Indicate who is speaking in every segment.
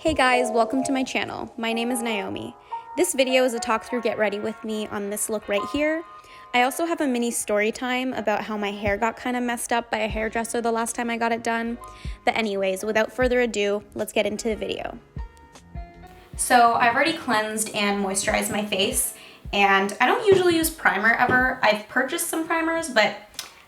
Speaker 1: Hey guys, welcome to my channel. My name is Naomi. This video is a talk through get ready with me on this look right here. I also have a mini story time about how my hair got kind of messed up by a hairdresser the last time I got it done. But anyways, without further ado, let's get into the video. So I've already cleansed and moisturized my face, and I don't usually use primer ever. I've purchased some primers, but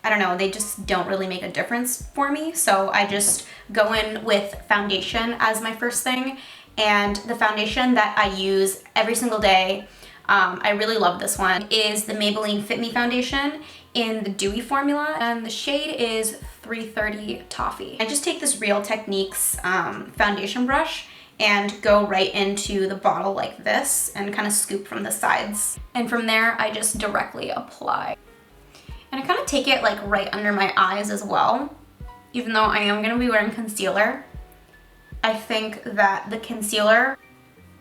Speaker 1: I don't know, they just don't really make a difference for me. So I just go in with foundation as my first thing. And the foundation that I use every single day, I really love this one, is the Maybelline Fit Me foundation in the Dewy formula. And the shade is 330 Toffee. I just take this Real Techniques foundation brush and go right into the bottle like this and kind of scoop from the sides. And from there, I just directly apply. And I kind of take it like right under my eyes as well. Even though I am gonna be wearing concealer, I think that the concealer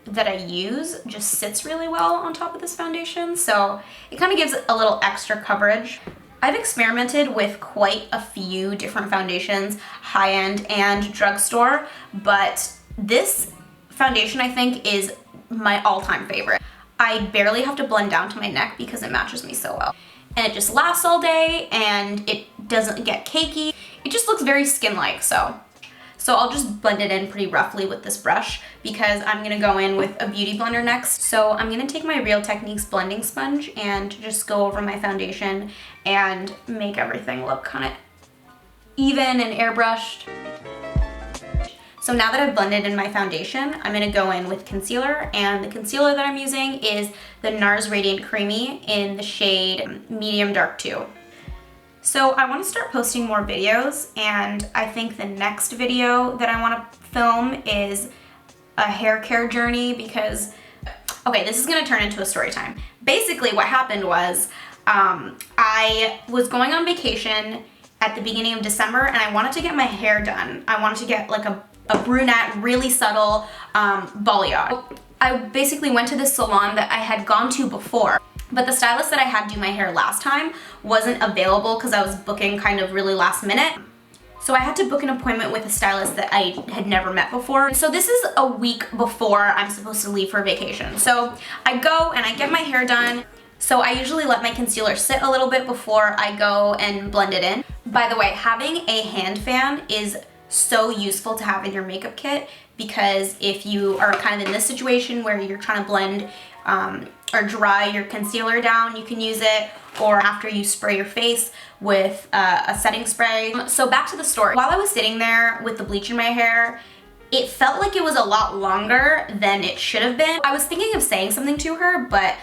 Speaker 1: that I use just sits really well on top of this foundation. So it kind of gives a little extra coverage. I've experimented with quite a few different foundations, high-end and drugstore, but this foundation I think is my all-time favorite. I barely have to blend down to my neck because it matches me so well. And it just lasts all day and it doesn't get cakey. It just looks very skin-like, so I'll just blend it in pretty roughly with this brush because I'm gonna go in with a beauty blender next. So I'm gonna take my Real Techniques blending sponge and just go over my foundation and make everything look kind of even and airbrushed. So now that I've blended in my foundation, I'm gonna go in with concealer, and the concealer that I'm using is the NARS Radiant Creamy in the shade Medium Dark 2. So I wanna start posting more videos, and I think the next video that I wanna film is a hair care journey because, okay, this is gonna turn into a story time. Basically what happened was, I was going on vacation at the beginning of December and I wanted to get my hair done. I wanted to get like a brunette, really subtle balayage. I basically went to this salon that I had gone to before, but the stylist that I had do my hair last time wasn't available because I was booking kind of really last minute. So I had to book an appointment with a stylist that I had never met before. So this is a week before I'm supposed to leave for vacation. So I go and I get my hair done. So I usually let my concealer sit a little bit before I go and blend it in. By the way, having a hand fan is so useful to have in your makeup kit because if you are kind of in this situation where you're trying to blend or dry your concealer down, you can use it, or after you spray your face with a setting spray. So back to the story. While I was sitting there with the bleach in my hair, it felt like it was a lot longer than it should have been. I was thinking of saying something to her, but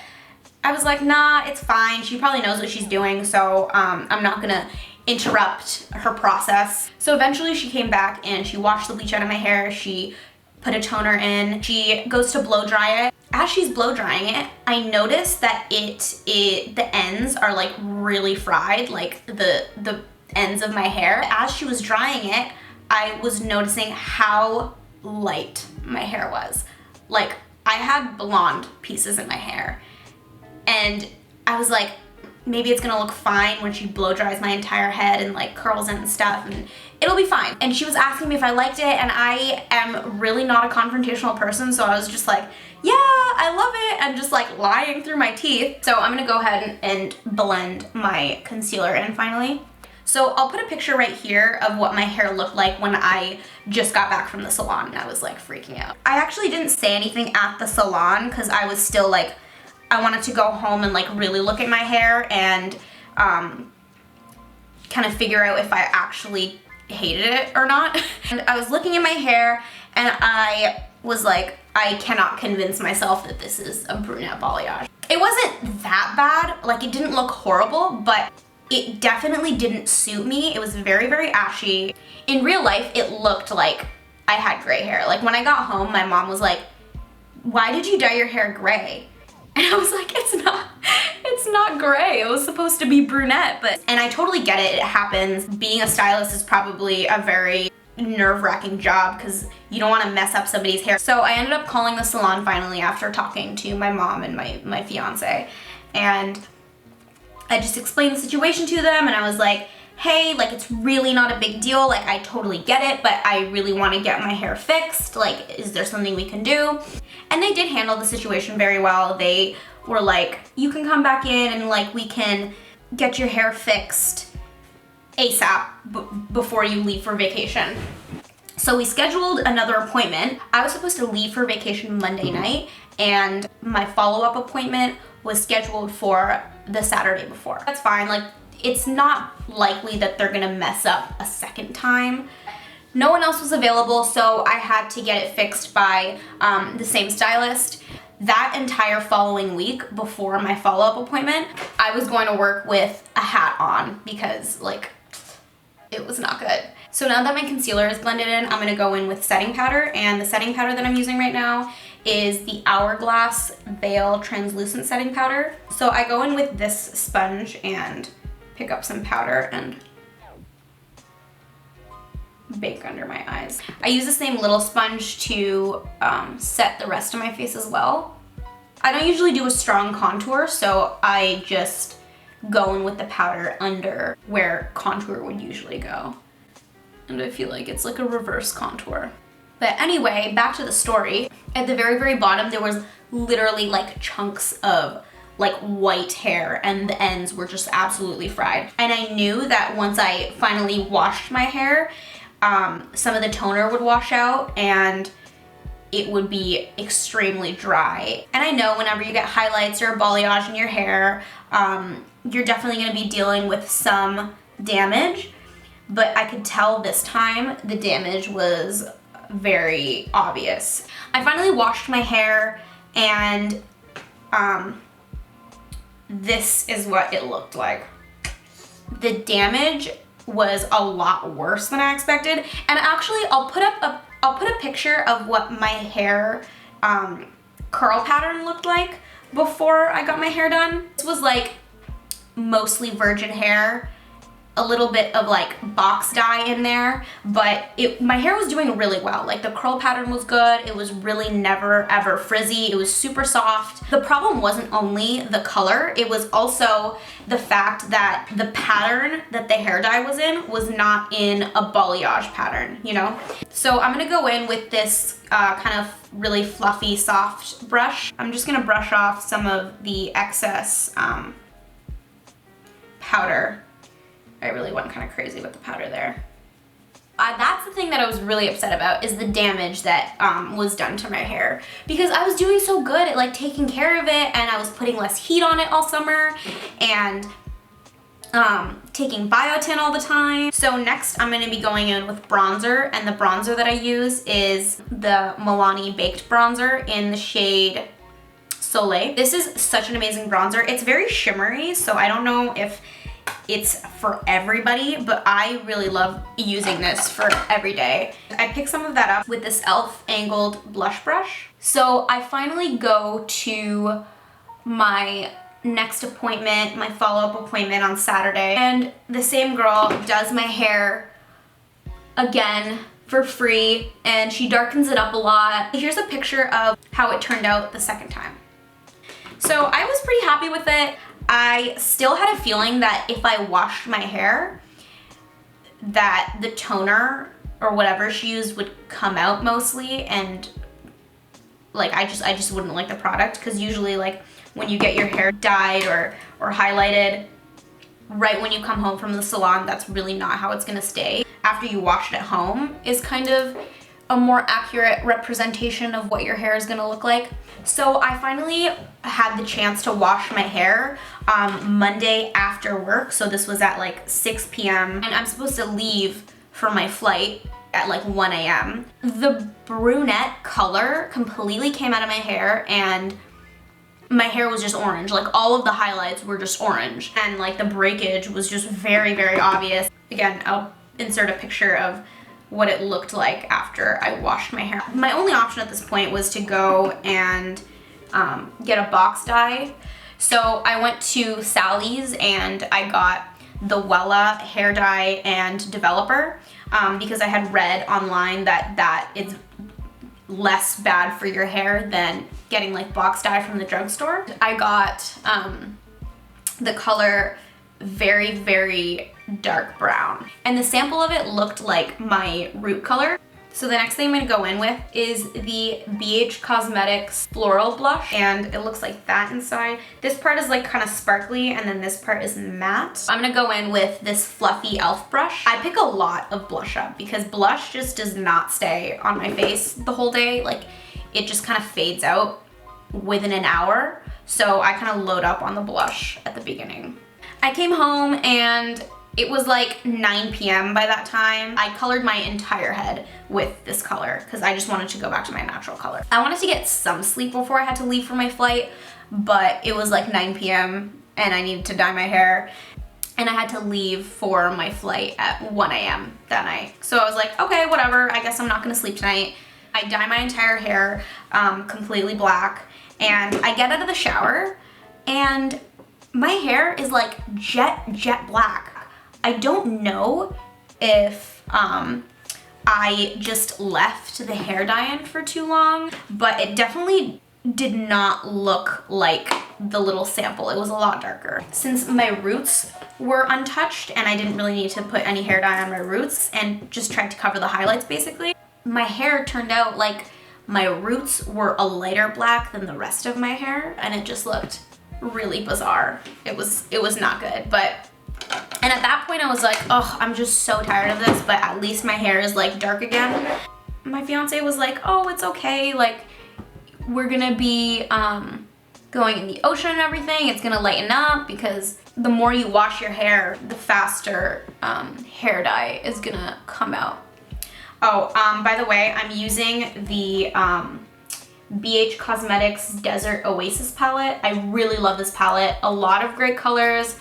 Speaker 1: I was like, nah, it's fine. She probably knows what she's doing, so I'm not gonna interrupt her process. So eventually she came back and she washed the bleach out of my hair. She put a toner in. She goes to blow dry it. As she's blow drying it, I noticed that the ends are like really fried, like the ends of my hair. As she was drying it, I was noticing how light my hair was. Like I had blonde pieces in my hair. And I was like, maybe it's gonna look fine when she blow dries my entire head and like curls it and stuff, and it'll be fine. And she was asking me if I liked it, and I am really not a confrontational person, so I was just like, yeah, I love it, and just like lying through my teeth. So I'm gonna go ahead and blend my concealer in finally. So I'll put a picture right here of what my hair looked like when I just got back from the salon and I was like freaking out. I actually didn't say anything at the salon because I was still like, I wanted to go home and like really look at my hair and kind of figure out if I actually hated it or not. And I was looking at my hair and I was like, I cannot convince myself that this is a brunette balayage. It wasn't that bad, like it didn't look horrible, but it definitely didn't suit me. It was very, very ashy. In real life, it looked like I had gray hair. Like when I got home, my mom was like, why did you dye your hair gray? And I was like, it's not gray. It was supposed to be brunette, and I totally get it. It happens. Being a stylist is probably a very nerve-wracking job because you don't want to mess up somebody's hair. So I ended up calling the salon finally after talking to my mom and my fiance. And I just explained the situation to them and I was like, hey, like it's really not a big deal, like I totally get it, but I really want to get my hair fixed, like is there something we can do? And they did handle the situation very well. They were like, you can come back in and like we can get your hair fixed ASAP before you leave for vacation. So we scheduled another appointment. I was supposed to leave for vacation Monday night, and my follow-up appointment was scheduled for the Saturday before. That's fine, like it's not likely that they're gonna mess up a second time. No one else was available, so I had to get it fixed by the same stylist. That entire following week before my follow-up appointment, I was going to work with a hat on because like it was not good. So now that my concealer is blended in, I'm gonna go in with setting powder, and the setting powder that I'm using right now is the Hourglass Veil Translucent Setting Powder. So I go in with this sponge and pick up some powder and bake under my eyes. I use the same little sponge to set the rest of my face as well. I don't usually do a strong contour, so I just go in with the powder under where contour would usually go. And I feel like it's like a reverse contour. But anyway, back to the story. At the very, very bottom, there was literally like chunks of like white hair, and the ends were just absolutely fried. And I knew that once I finally washed my hair, some of the toner would wash out and it would be extremely dry. And I know whenever you get highlights or balayage in your hair, you're definitely gonna be dealing with some damage, but I could tell this time the damage was very obvious. I finally washed my hair, and this is what it looked like. The damage was a lot worse than I expected, and actually I'll put a picture of what my hair curl pattern looked like before I got my hair done. This was like mostly virgin hair, a little bit of like box dye in there, but my hair was doing really well. Like the curl pattern was good. It was really never ever frizzy. It was super soft. The problem wasn't only the color, it was also the fact that the pattern that the hair dye was in was not in a balayage pattern, you know? So I'm gonna go in with this kind of really fluffy, soft brush. I'm just gonna brush off some of the excess powder. I really went kind of crazy with the powder there. That's the thing that I was really upset about, is the damage that was done to my hair, because I was doing so good at like taking care of it, and I was putting less heat on it all summer, and taking biotin all the time. So next I'm gonna be going in with bronzer, and the bronzer that I use is the Milani Baked Bronzer in the shade Soleil. This is such an amazing bronzer. It's very shimmery, so I don't know if it's for everybody, but I really love using this for every day. I picked some of that up with this e.l.f. angled blush brush. So I finally go to my next appointment, my follow-up appointment on Saturday, and the same girl does my hair again for free, and she darkens it up a lot. Here's a picture of how it turned out the second time. So I was pretty happy with it. I still had a feeling that if I washed my hair, that the toner or whatever she used would come out mostly, and like I just wouldn't like the product, because usually like when you get your hair dyed or highlighted right when you come home from the salon, that's really not how it's gonna stay. After you wash it at home is kind of a more accurate representation of what your hair is gonna look like. So I finally had the chance to wash my hair Monday after work. So this was at like 6 p.m. and I'm supposed to leave for my flight at like 1 a.m. The brunette color completely came out of my hair, and my hair was just orange. Like all of the highlights were just orange, and like the breakage was just very, very obvious. Again, I'll insert a picture of what it looked like after I washed my hair. My only option at this point was to go and get a box dye. So I went to Sally's and I got the Wella hair dye and developer because I had read online that it's less bad for your hair than getting like box dye from the drugstore. I got the color very, very dark brown. And the sample of it looked like my root color. So the next thing I'm gonna go in with is the BH Cosmetics Floral Blush, and it looks like that inside. This part is like kind of sparkly, and then this part is matte. I'm gonna go in with this fluffy e.l.f. brush. I pick a lot of blush up because blush just does not stay on my face the whole day. Like, it just kind of fades out within an hour. So I kind of load up on the blush at the beginning. I came home and it was like 9 p.m. by that time. I colored my entire head with this color because I just wanted to go back to my natural color. I wanted to get some sleep before I had to leave for my flight, but it was like 9 p.m. and I needed to dye my hair, and I had to leave for my flight at 1 a.m. that night. So I was like, okay, whatever, I guess I'm not gonna sleep tonight. I dye my entire hair completely black, and I get out of the shower and my hair is like jet black. I don't know if I just left the hair dye in for too long, but it definitely did not look like the little sample. It was a lot darker. Since my roots were untouched and I didn't really need to put any hair dye on my roots and just tried to cover the highlights basically, my hair turned out like my roots were a lighter black than the rest of my hair, and it just looked really bizarre. It was not good, and at that point I was like, oh, I'm just so tired of this, but at least my hair is like dark again. My fiance was like, oh, it's okay, like we're gonna be going in the ocean and everything. It's gonna lighten up because the more you wash your hair, the faster hair dye is gonna come out. Oh, by the way, I'm using the BH Cosmetics Desert Oasis palette. I really love this palette. A lot of great colors.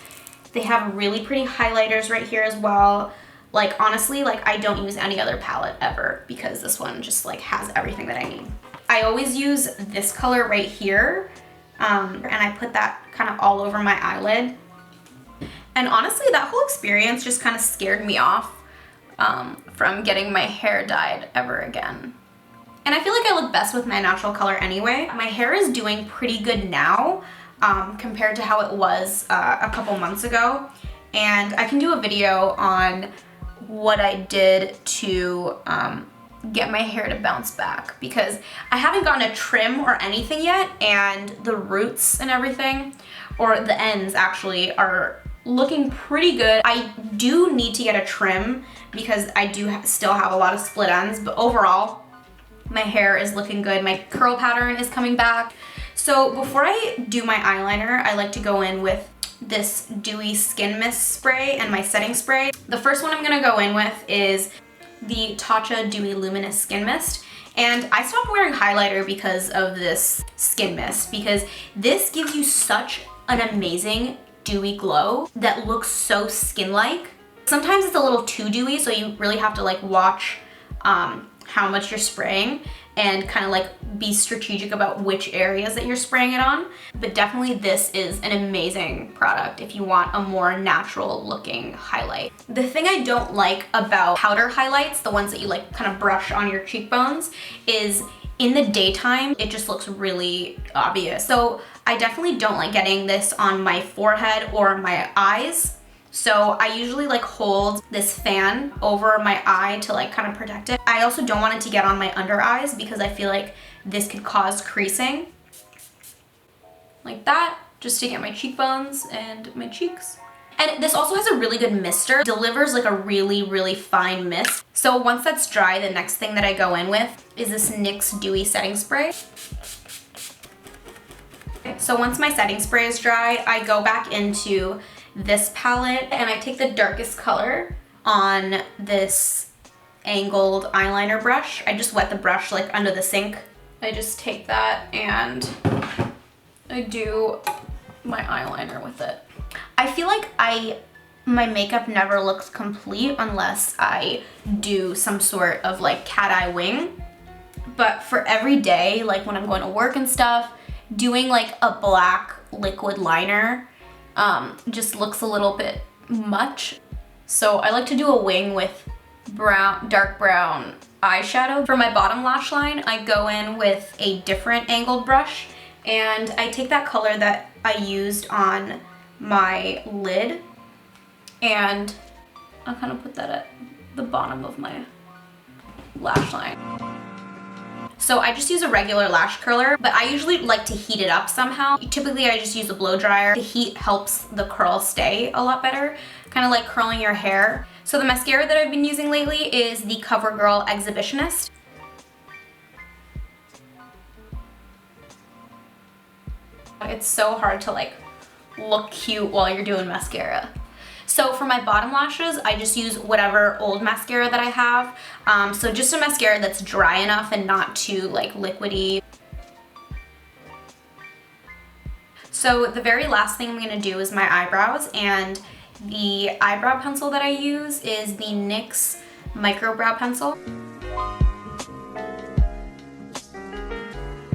Speaker 1: They have really pretty highlighters right here as well. Like, honestly, like I don't use any other palette ever because this one just like has everything that I need. I always use this color right here, and I put that kind of all over my eyelid. And honestly, that whole experience just kind of scared me off from getting my hair dyed ever again. And I feel like I look best with my natural color anyway. My hair is doing pretty good now compared to how it was a couple months ago. And I can do a video on what I did to get my hair to bounce back, because I haven't gotten a trim or anything yet, and the roots and everything, or the ends actually, are looking pretty good. I do need to get a trim because I do still have a lot of split ends, but overall, my hair is looking good. My curl pattern is coming back. So before I do my eyeliner, I like to go in with this dewy skin mist spray and my setting spray. The first one I'm gonna go in with is the Tatcha Dewy Luminous Skin Mist. And I stopped wearing highlighter because of this skin mist, because this gives you such an amazing dewy glow that looks so skin-like. Sometimes it's a little too dewy, so you really have to like watch how much you're spraying and kind of like be strategic about which areas that you're spraying it on. But definitely this is an amazing product if you want a more natural looking highlight. The thing I don't like about powder highlights, the ones that you like kind of brush on your cheekbones, is in the daytime, it just looks really obvious. So I definitely don't like getting this on my forehead or my eyes. So I usually like hold this fan over my eye to like kind of protect it. I also don't want it to get on my under eyes because I feel like this could cause creasing. Like that, just to get my cheekbones and my cheeks. And this also has a really good mister. It delivers like a really, really fine mist. So once that's dry, the next thing that I go in with is this NYX Dewy Setting Spray. So once my setting spray is dry, I go back into this palette and I take the darkest color on this angled eyeliner brush. I just wet the brush like under the sink. I just take that and I do my eyeliner with it. I feel like my makeup never looks complete unless I do some sort of like cat eye wing. But for every day, like when I'm going to work and stuff, doing like a black liquid liner just looks a little bit much. So I like to do a wing with dark brown eyeshadow. For my bottom lash line, I go in with a different angled brush and I take that color that I used on my lid and I'll kind of put that at the bottom of my lash line. So I just use a regular lash curler, but I usually like to heat it up somehow. Typically I just use a blow dryer. The heat helps the curl stay a lot better, kind of like curling your hair. So the mascara that I've been using lately is the CoverGirl Exhibitionist. It's so hard to like look cute while you're doing mascara. So for my bottom lashes, I just use whatever old mascara that I have. So just a mascara that's dry enough and not too like liquidy. So the very last thing I'm gonna do is my eyebrows, and the eyebrow pencil that I use is the NYX Micro Brow Pencil.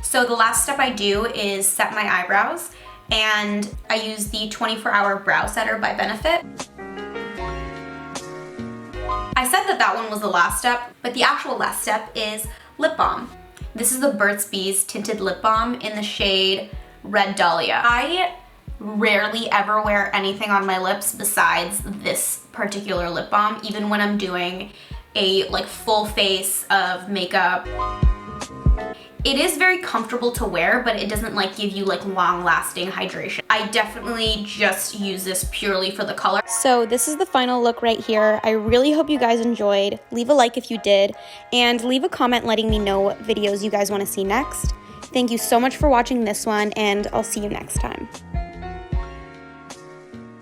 Speaker 1: So the last step I do is set my eyebrows, and I use the 24-Hour Brow Setter by Benefit. I said that one was the last step, but the actual last step is lip balm. This is the Burt's Bees Tinted Lip Balm in the shade Red Dahlia. I rarely ever wear anything on my lips besides this particular lip balm, even when I'm doing a like full face of makeup. It is very comfortable to wear, but it doesn't like give you like long-lasting hydration. I definitely just use this purely for the color. So this is the final look right here. I really hope you guys enjoyed. Leave a like if you did, and leave a comment letting me know what videos you guys want to see next. Thank you so much for watching this one, and I'll see you next time.